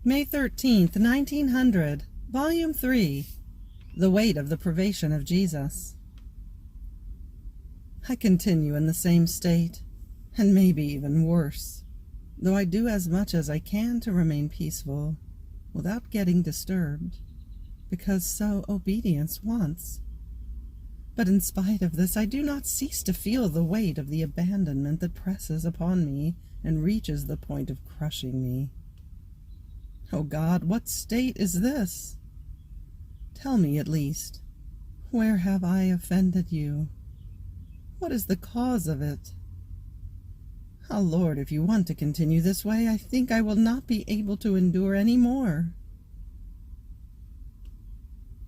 May 13th, 1900, Volume 3, The Weight of the Privation of Jesus. I continue in the same state, and maybe even worse, though I do as much as I can to remain peaceful, without getting disturbed, because so obedience wants. But in spite of this, I do not cease to feel the weight of the abandonment that presses upon me and reaches the point of crushing me. Oh God, what state is this? Tell me at least, where have I offended you? What is the cause of it? Ah, Lord, if you want to continue this way, I think I will not be able to endure any more.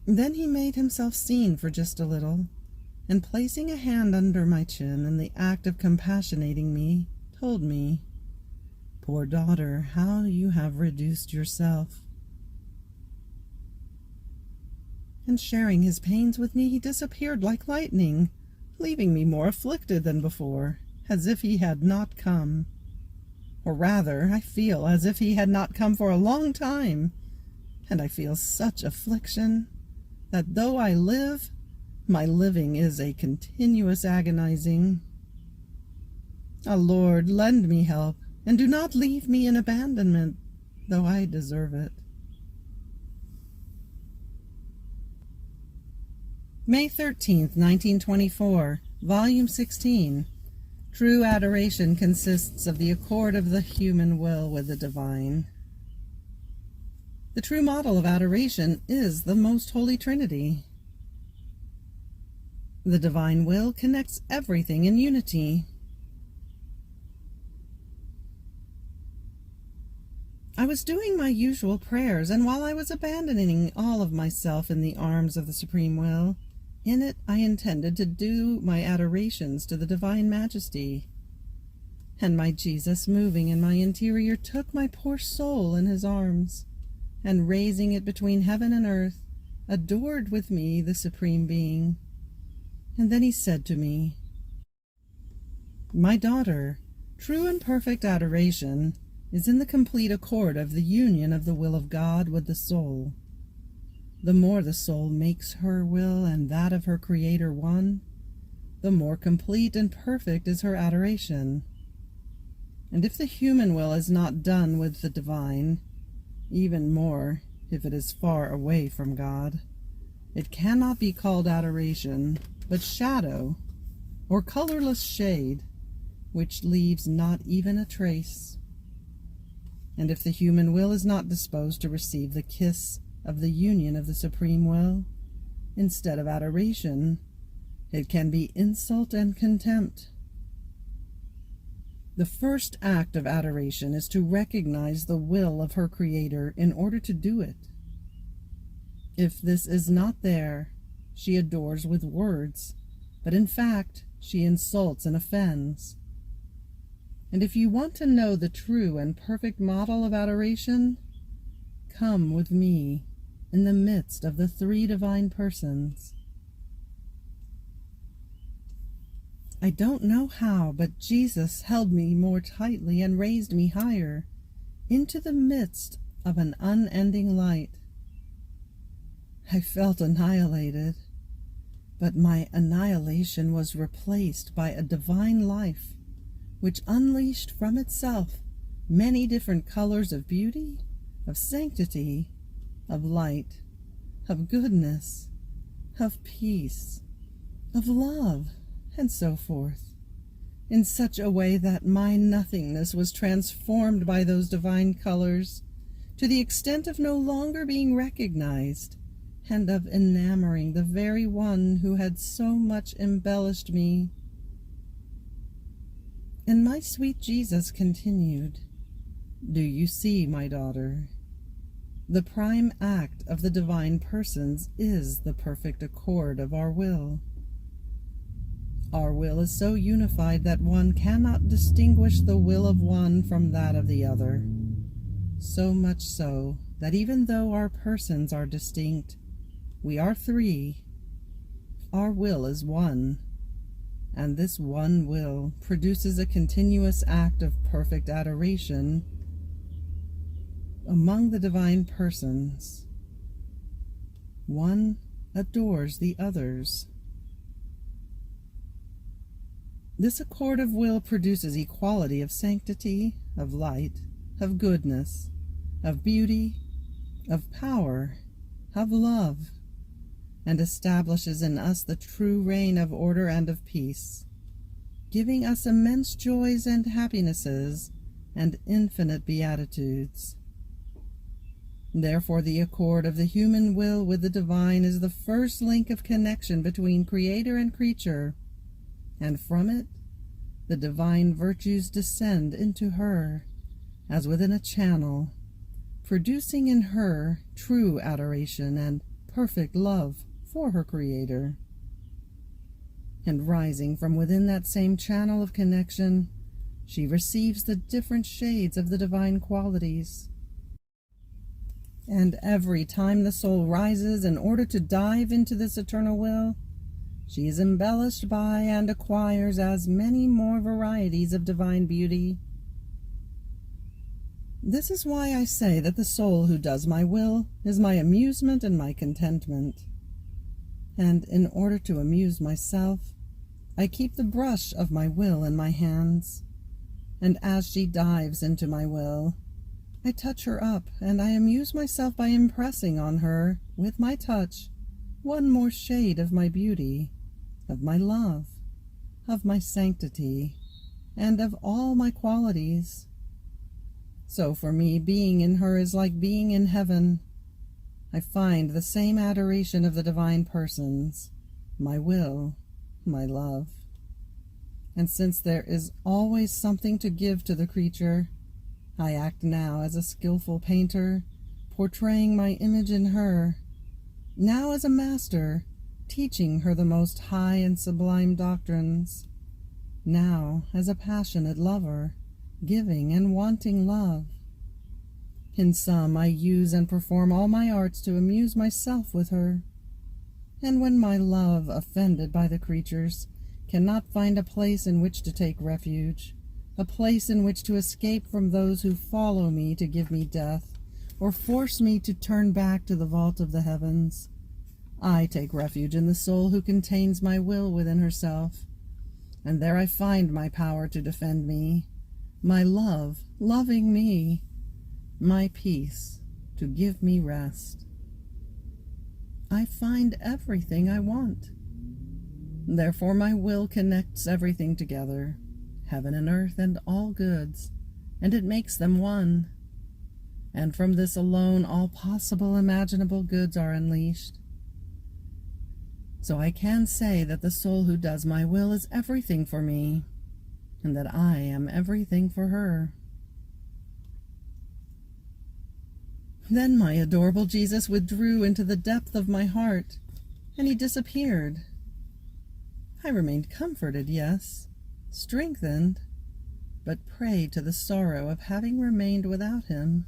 Then he made himself seen for just a little, and placing a hand under my chin in the act of compassionating me, told me, "Poor daughter, how you have reduced yourself." And sharing his pains with me, he disappeared like lightning, leaving me more afflicted than before, as if he had not come. Or rather, I feel as if he had not come for a long time, and I feel such affliction that though I live, my living is a continuous agonizing. Ah, Lord, lend me help, and do not leave me in abandonment, though I deserve it. May 13th, 1924, Volume 16. True adoration consists of the accord of the human will with the divine. The true model of adoration is the Most Holy Trinity. The divine will connects everything in unity. I was doing my usual prayers, and while I was abandoning all of myself in the arms of the Supreme Will, in it I intended to do my adorations to the Divine Majesty. And my Jesus, moving in my interior, took my poor soul in his arms, and raising it between heaven and earth, adored with me the Supreme Being. And then he said to me, "My daughter, true and perfect adoration is in the complete accord of the union of the will of God with the soul. The more the soul makes her will and that of her Creator one, the more complete and perfect is her adoration. And if the human will is not done with the divine, even more if it is far away from God, it cannot be called adoration, but shadow, or colorless shade, which leaves not even a trace. And if the human will is not disposed to receive the kiss of the union of the Supreme Will, instead of adoration, it can be insult and contempt. The first act of adoration is to recognize the will of her Creator in order to do it. If this is not there, she adores with words, but in fact she insults and offends. And if you want to know the true and perfect model of adoration, come with me in the midst of the three divine persons. I don't know how, but Jesus held me more tightly and raised me higher into the midst of an unending light. I felt annihilated, but my annihilation was replaced by a divine life which unleashed from itself many different colors of beauty, of sanctity, of light, of goodness, of peace, of love, and so forth, in such a way that my nothingness was transformed by those divine colors to the extent of no longer being recognized, and of enamoring the very one who had so much embellished me. And my sweet Jesus continued, "Do you see, my daughter? The prime act of the divine persons is the perfect accord of our will. Our will is so unified that one cannot distinguish the will of one from that of the other, so much so that even though our persons are distinct, we are three, our will is one, and this one will produces a continuous act of perfect adoration. among the divine persons. One adores the others. This accord of will produces equality of sanctity, of light, of goodness, of beauty, of power, of love, and establishes in us the true reign of order and of peace, giving us immense joys and happinesses and infinite beatitudes. Therefore, the accord of the human will with the divine is the first link of connection between creator and creature, and from it the divine virtues descend into her, as within a channel, producing in her true adoration and perfect love for her Creator. And rising from within that same channel of connection, she receives the different shades of the divine qualities. And every time the soul rises in order to dive into this eternal will, she is embellished by and acquires as many more varieties of divine beauty. This is why I say that the soul who does my will is my amusement and my contentment. And in order to amuse myself, I keep the brush of my will in my hands, and as she dives into my will, I touch her up, and I amuse myself by impressing on her, with my touch, one more shade of my beauty, of my love, of my sanctity, and of all my qualities. So for me, being in her is like being in heaven. I find the same adoration of the divine persons, my will, my love. And since there is always something to give to the creature, I act now as a skillful painter, portraying my image in her, now as a master, teaching her the most high and sublime doctrines, now as a passionate lover, giving and wanting love. In sum, I use and perform all my arts to amuse myself with her. And when my love, offended by the creatures, cannot find a place in which to take refuge, a place in which to escape from those who follow me to give me death, or force me to turn back to the vault of the heavens, I take refuge in the soul who contains my will within herself, and there I find my power to defend me, my love loving me, my peace to give me rest. I find everything I want. Therefore my will connects everything together, heaven and earth and all goods, and it makes them one. And from this alone all possible imaginable goods are unleashed. So I can say that the soul who does my will is everything for me, and that I am everything for her. Then my adorable Jesus withdrew into the depth of my heart, and he disappeared. I remained comforted, yes, strengthened, but prey to the sorrow of having remained without him,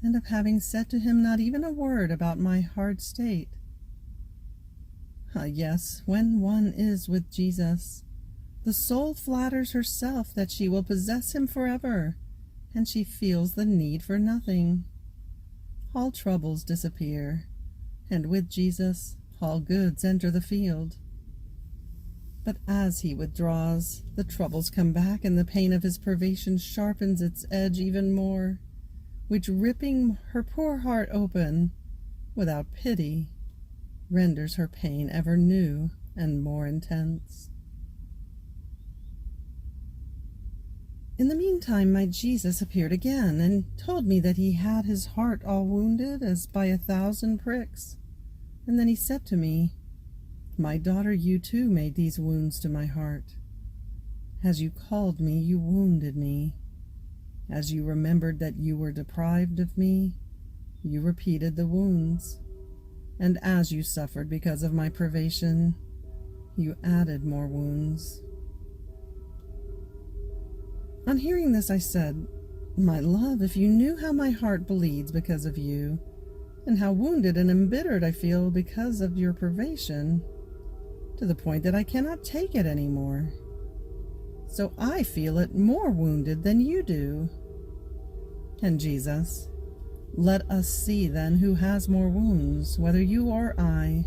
and of having said to him not even a word about my hard state. Ah, yes, when one is with Jesus, the soul flatters herself that she will possess him forever, and she feels the need for nothing. All troubles disappear, and with Jesus all goods enter the field. But as he withdraws, the troubles come back, and the pain of his privation sharpens its edge even more, which, ripping her poor heart open, without pity, renders her pain ever new and more intense. In the meantime, my Jesus appeared again, and told me that he had his heart all wounded as by 1,000 pricks. And then he said to me, "My daughter, you too made these wounds to my heart. As you called me, you wounded me. As you remembered that you were deprived of me, you repeated the wounds. And as you suffered because of my privation, you added more wounds." On hearing this, I said, "My love, if you knew how my heart bleeds because of you, and how wounded and embittered I feel because of your privation, to the point that I cannot take it any more. So I feel it more wounded than you do." And Jesus, Let us see then who has more wounds, whether you or I.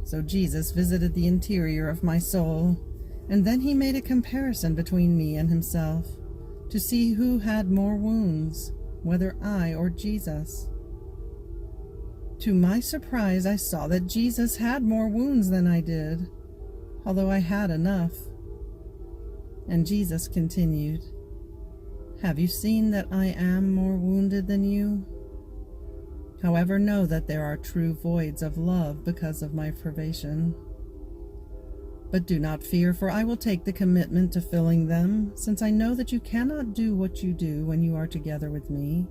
So Jesus visited the interior of my soul, and then he made a comparison between me and himself, to see who had more wounds, whether I or Jesus. To my surprise, I saw that Jesus had more wounds than I did, although I had enough. And Jesus continued, "Have you seen that I am more wounded than you? However, know that there are true voids of love because of my privation. But do not fear, for I will take the commitment to filling them, since I know that you cannot do what you do when you are together with me.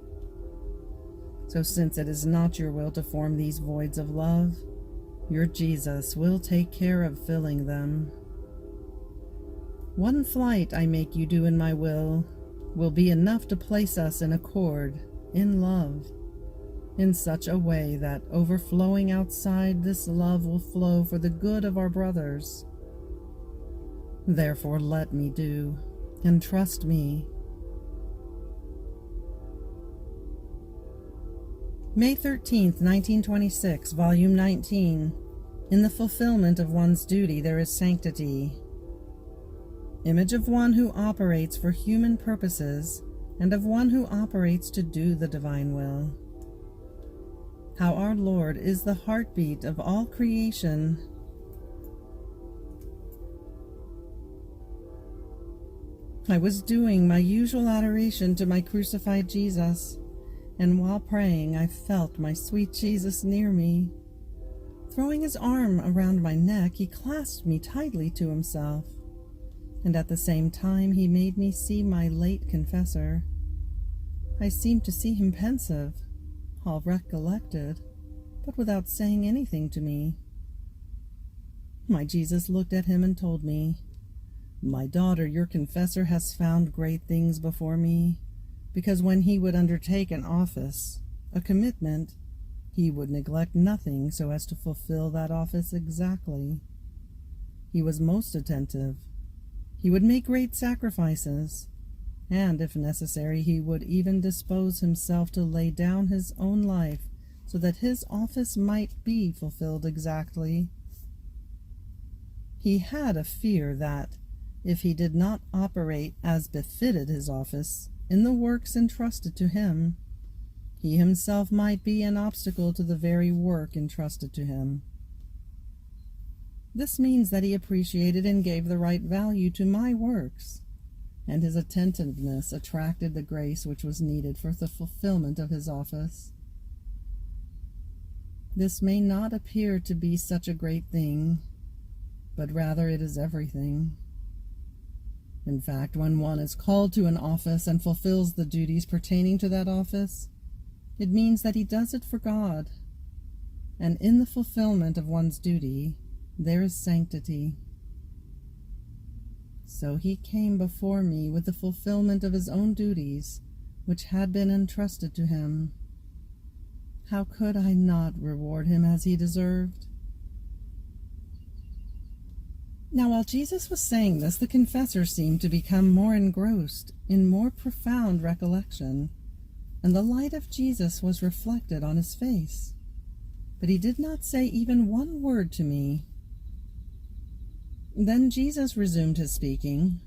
So since it is not your will to form these voids of love, your Jesus will take care of filling them. One flight I make you do in my will be enough to place us in accord, in love, in such a way that overflowing outside this love will flow for the good of our brothers. Therefore let me do, and trust me." May 13th, 1926, Volume 19. In the fulfillment of one's duty there is sanctity. Image of one who operates for human purposes, and of one who operates to do the divine will. How our Lord is the heartbeat of all creation. I was doing my usual adoration to my crucified Jesus, and while praying I felt my sweet Jesus near me. Throwing his arm around my neck, he clasped me tightly to himself, and at the same time he made me see my late confessor. I seemed to see him pensive, all recollected, but without saying anything to me. My Jesus looked at him and told me, "My daughter, your confessor has found great things before me, because when he would undertake an office, a commitment, he would neglect nothing so as to fulfill that office exactly. He was most attentive. He would make great sacrifices, and if necessary, he would even dispose himself to lay down his own life so that his office might be fulfilled exactly. He had a fear that, if he did not operate as befitted his office in the works entrusted to him, he himself might be an obstacle to the very work entrusted to him. This means that he appreciated and gave the right value to my works, and his attentiveness attracted the grace which was needed for the fulfillment of his office. This may not appear to be such a great thing, but rather it is everything. In fact, when one is called to an office and fulfills the duties pertaining to that office, it means that he does it for God, and in the fulfillment of one's duty, there is sanctity. So he came before me with the fulfillment of his own duties, which had been entrusted to him. How could I not reward him as he deserved? Now, while Jesus was saying this, the confessor seemed to become more engrossed in more profound recollection, and the light of Jesus was reflected on his face. But he did not say even one word to me. Then Jesus resumed his speaking.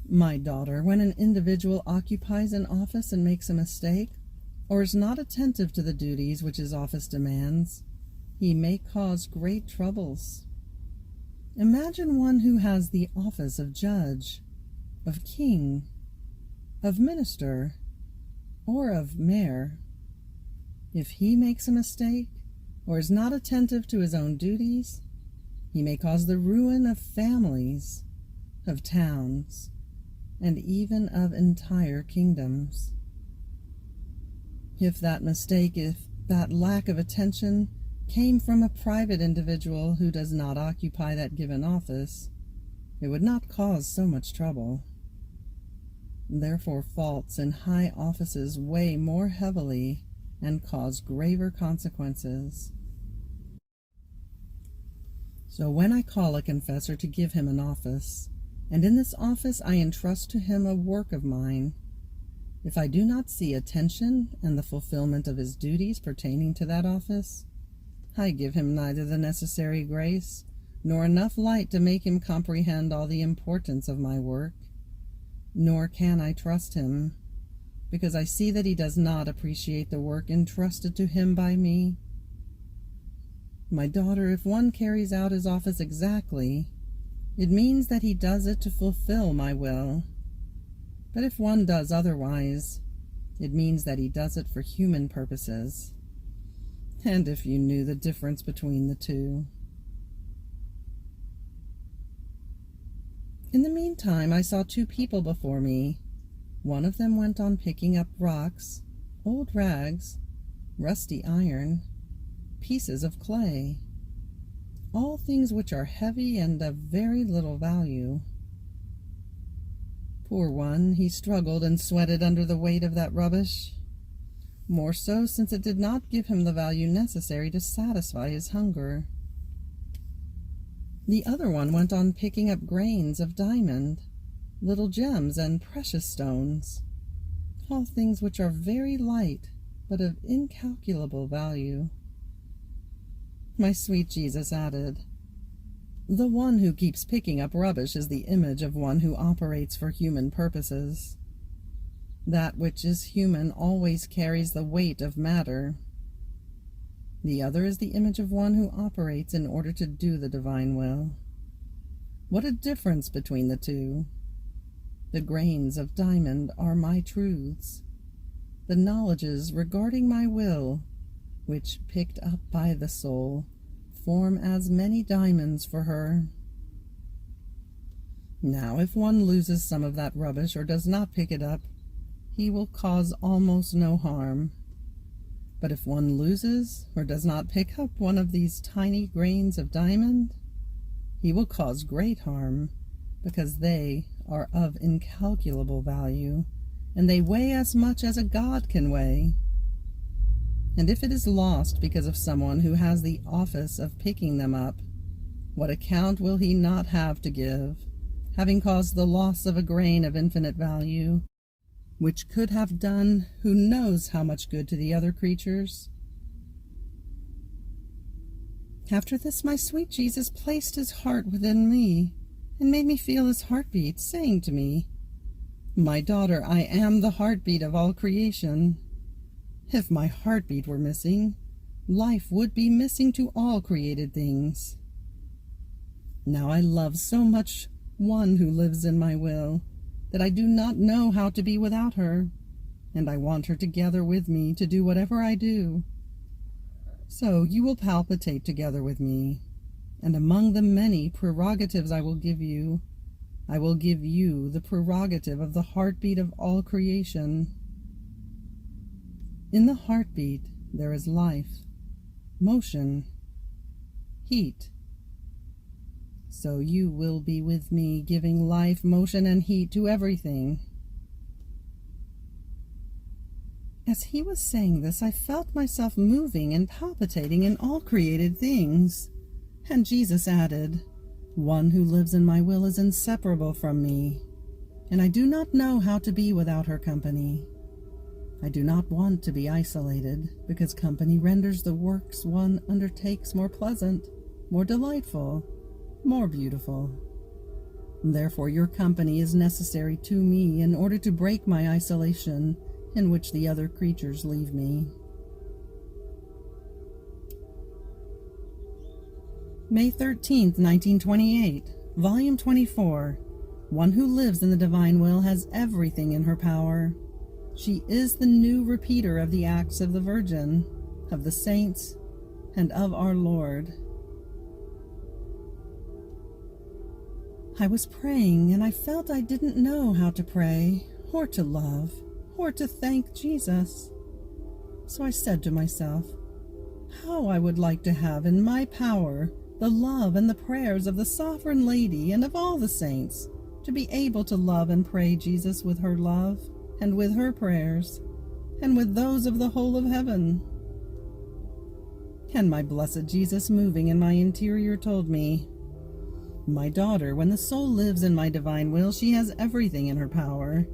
"My daughter, when an individual occupies an office and makes a mistake, or is not attentive to the duties which his office demands, he may cause great troubles. Imagine one who has the office of judge, of king, of minister, or of mayor. If he makes a mistake, or is not attentive to his own duties, he may cause the ruin of families, of towns, and even of entire kingdoms. If that mistake, if that lack of attention came from a private individual who does not occupy that given office, it would not cause so much trouble. Therefore, faults in high offices weigh more heavily and cause graver consequences. So when I call a confessor to give him an office, and in this office I entrust to him a work of mine, If I do not see attention and the fulfillment of his duties pertaining to that office, I give him neither the necessary grace nor enough light to make him comprehend all the importance of my work, nor can I trust him, because I see that he does not appreciate the work entrusted to him by me. My daughter, if one carries out his office exactly, it means that he does it to fulfill my will. But if one does otherwise, it means that he does it for human purposes. And if you knew the difference between the two. In the meantime, I saw two people before me. One of them went on picking up rocks, old rags, rusty iron, pieces of clay, all things which are heavy and of very little value. Poor one, he struggled and sweated under the weight of that rubbish, more so since it did not give him the value necessary to satisfy his hunger. The other one went on picking up grains of diamond, little gems and precious stones, all things which are very light but of incalculable value. My sweet Jesus added, "The one who keeps picking up rubbish is the image of one who operates for human purposes. That which is human always carries the weight of matter. The other is the image of one who operates in order to do the divine will. What a difference between the two! The grains of diamond are my truths, the knowledges regarding my will, which, picked up by the soul, form as many diamonds for her. Now, if one loses some of that rubbish or does not pick it up, he will cause almost no harm. But if one loses or does not pick up one of these tiny grains of diamond, he will cause great harm, because they are of incalculable value, and they weigh as much as a god can weigh. And if it is lost because of someone who has the office of picking them up, what account will he not have to give, having caused the loss of a grain of infinite value, which could have done who knows how much good to the other creatures?" After this, my sweet Jesus placed his heart within me and made me feel his heartbeat, saying to me, "My daughter, I am the heartbeat of all creation. If my heartbeat were missing, life would be missing to all created things. Now I love so much one who lives in my will that I do not know how to be without her, and I want her together with me to do whatever I do. So you will palpitate together with me, and among the many prerogatives I will give you the prerogative of the heartbeat of all creation. In the heartbeat there is life, motion, heat. So you will be with me, giving life, motion, and heat to everything." As he was saying this, I felt myself moving and palpitating in all created things. And Jesus added, "One who lives in my will is inseparable from me, and I do not know how to be without her company. I do not want to be isolated, because company renders the works one undertakes more pleasant, more delightful, more beautiful. Therefore your company is necessary to me in order to break my isolation in which the other creatures leave me." May 13th, 1928, Volume 24. One who lives in the divine will has everything in her power. She is the new repeater of the acts of the Virgin, of the saints, and of our Lord. I was praying, and I felt I didn't know how to pray, or to love, or to thank Jesus. So I said to myself, how I would like to have in my power the love and the prayers of the Sovereign Lady and of all the saints, to be able to love and pray Jesus with her love, and with her prayers, and with those of the whole of heaven. And my blessed Jesus, moving in my interior, told me, "My daughter, when the soul lives in my divine will, she has everything in her power,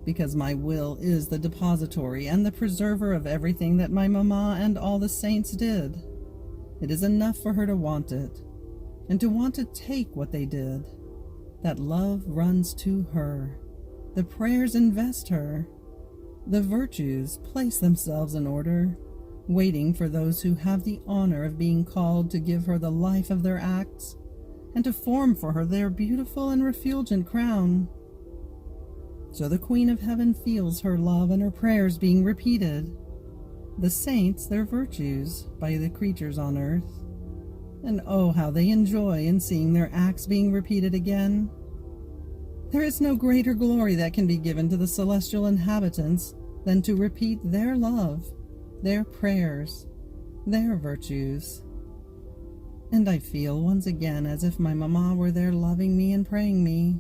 because my will is the depository and the preserver of everything that my mamma and all the saints did. It is enough for her to want it, and to want to take what they did. That love runs to her. The prayers invest her. The virtues place themselves in order, waiting for those who have the honor of being called to give her the life of their acts, and to form for her their beautiful and refulgent crown. So the Queen of Heaven feels her love and her prayers being repeated, the saints their virtues by the creatures on earth. And oh, how they enjoy in seeing their acts being repeated again. There is no greater glory that can be given to the celestial inhabitants than to repeat their love, their prayers, their virtues. And I feel once again as if my mamma were there loving me and praying me.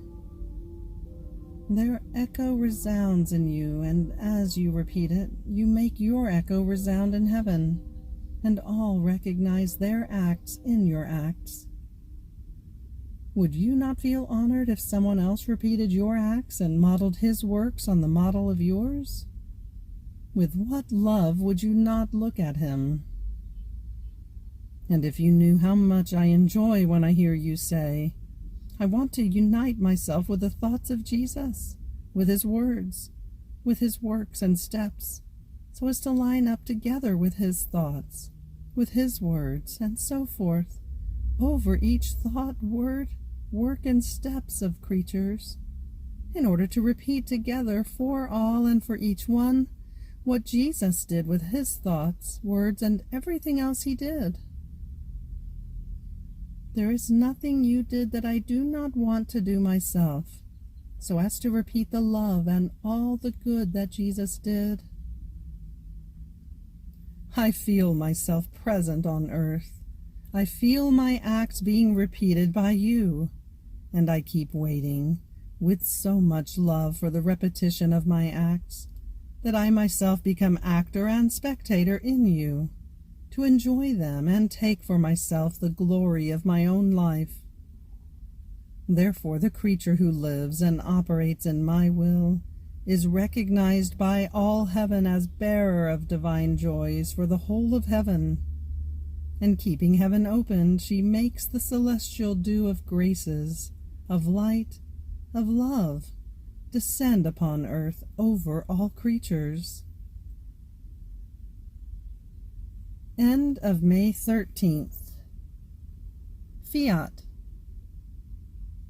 Their echo resounds in you, and as you repeat it, you make your echo resound in heaven, and all recognize their acts in your acts. Would you not feel honored if someone else repeated your acts and modeled his works on the model of yours? With what love would you not look at him? And if you knew how much I enjoy when I hear you say, I want to unite myself with the thoughts of Jesus, with his words, with his works and steps, so as to line up together with his thoughts, with his words, and so forth, over each thought, word, work, and steps of creatures, in order to repeat together for all and for each one what Jesus did with his thoughts, words, and everything else he did. There is nothing you did that I do not want to do myself, so as to repeat the love and all the good that Jesus did. I feel myself present on earth. I feel my acts being repeated by you, and I keep waiting, with so much love for the repetition of my acts, that I myself become actor and spectator in you, to enjoy them and take for myself the glory of my own life. Therefore the creature who lives and operates in my will is recognized by all heaven as bearer of divine joys for the whole of heaven, and keeping heaven open, she makes the celestial dew of graces, of light, of love, descend upon earth over all creatures. End of May 13th. Fiat.